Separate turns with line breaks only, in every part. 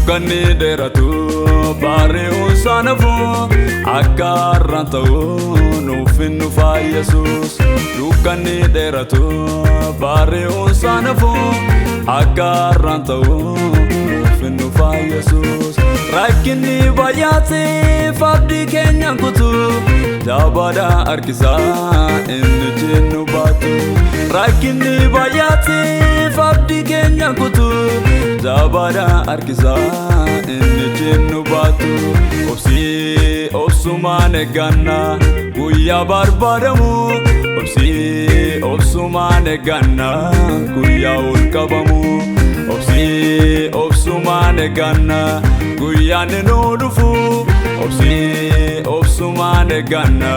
Kanni deratu bare usanafu akarran ta'u nufin nufa Jesus. Kanni deratu bare usanafu akarran ta'u nufin nufa Jesus. Rakkinni bayate fabdi kenyan kutu jabada arkisa inni jinnu batu. Rakkinni bayate fabdi kenyan kutu jabada arkisa inni jinnu batu. Obsi obsumane ganna guyya barbadamu. Obsi obsumane ganna guyya ulkabamu. Obsi obsumane ganna guyya nenu dufu. Obsi obsumane ganna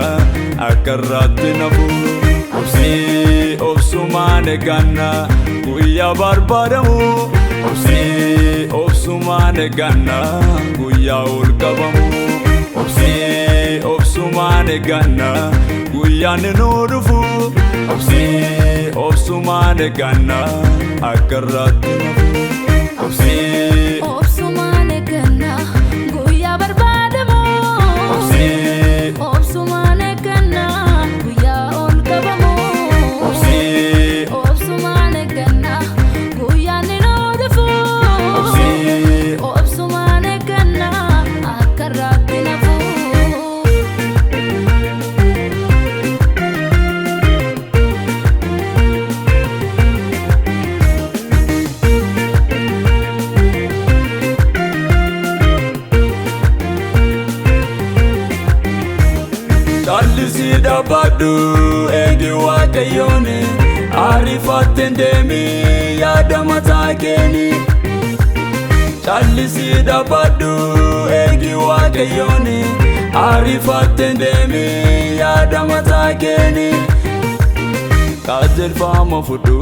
akarratti nafu. Obsi obsumane ganna guyya barbadamu. Obsi obsumane ganna guyya ulkabamu. Obsi obsumane ganna guyya nenu dufu. Obsi obsumane ganna akarratti nafu. Obsi
obsumane ganna guyya barbadamu. Obsi obsumane ganna guyya ulkabamu. Obsi obsumane ganna guyya nenu dufu. Obsi obsumane ganna akarratti nafu.
Chalisi dabadu egi wakayone arifaten demi yada matakeni. Chalisi dabadu egi wakayone arifaten demi yada matakeni. Kajel fama fudu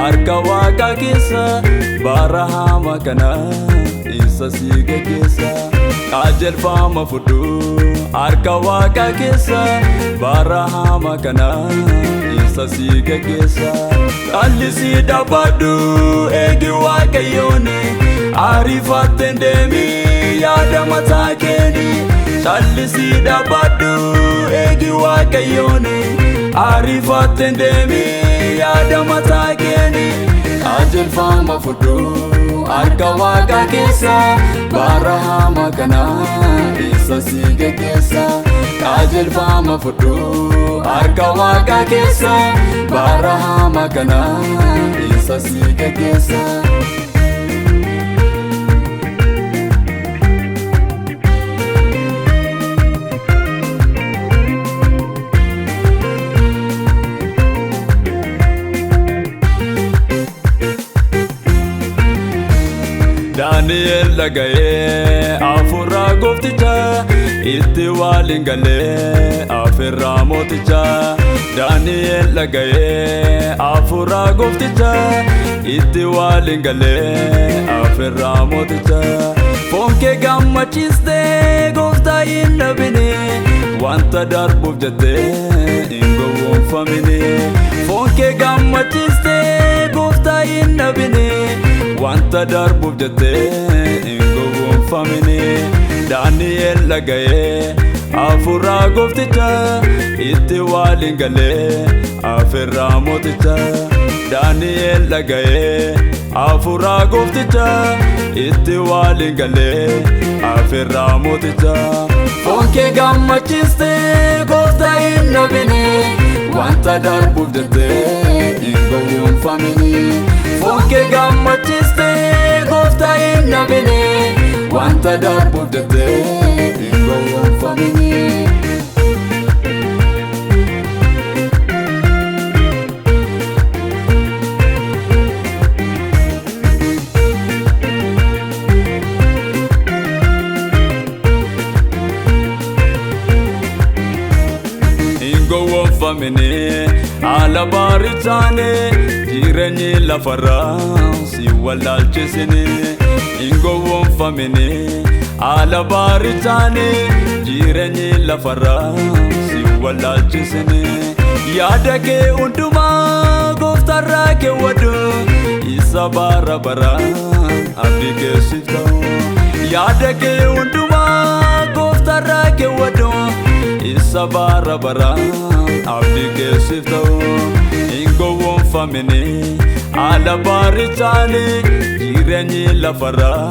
arka waka kisa barahama kana isa siga kisa. Kajel fama fudu arka waka kisa barahama kana isa siga kisa. Chalisi dabadu egi wakayone arifaten demi yada matakeni. Chalisi dabadu egi wakayone arifaten demi yada matakeni. Kajel fama fudu arka waka kisa barahama kana isa siga kisa. Kajel fama fudu arka waka kisa barahama kana isa siga kisa. Daniel lagaye afura gofticha itti walingale afira moticha. Daniel lagaye afura gofticha itti walingale afira moticha. Fonke gammachiste gofta innabine wanta darbuf jette ingo wonfamine. Fonke gammachiste gofta innabine wanta darbuf jette ingo wonfamine. Daniel lagaye afura gofticha itti walingale afira moticha. Daniel lagaye afura gofticha itti walingale afira moticha. Fonke gammachiste gofta innabine wanta darbuf jette ingo wonfamine. Fonke gammachiste gofta innabine wanta darbuf jette ingo wonfamine. gowwoomfamne haala baarichaane jireenyi lafarraa si wallaalchisine hin gowwoomfamne haala baarichaane jireenyi lafarraa si wallaalchisine yaada kee hundumaa gooftarraa keewwadhu isa bara baraan abdii keessiif ta'u yaada kee hundumaa gooftarraa keewwadhu isa bara baraan abdii keessiif ta'u hin gowwoomfamne haala baarichaane jireenyi lafarraa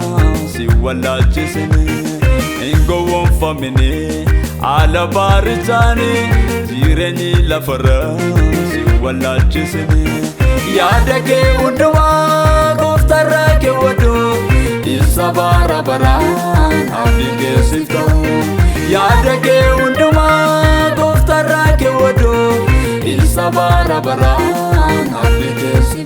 si wallaalchisine hin gowwoomfamne haala baarichaane jireenyi lafarraa si wallaalchisine yaada kee hundumaa gooftarraa keewwadhu isa bara baraan abdii keessiif ta'u yaada kee hundumaa gooftarraa keewwadhu isa bara baraan abdii keessiif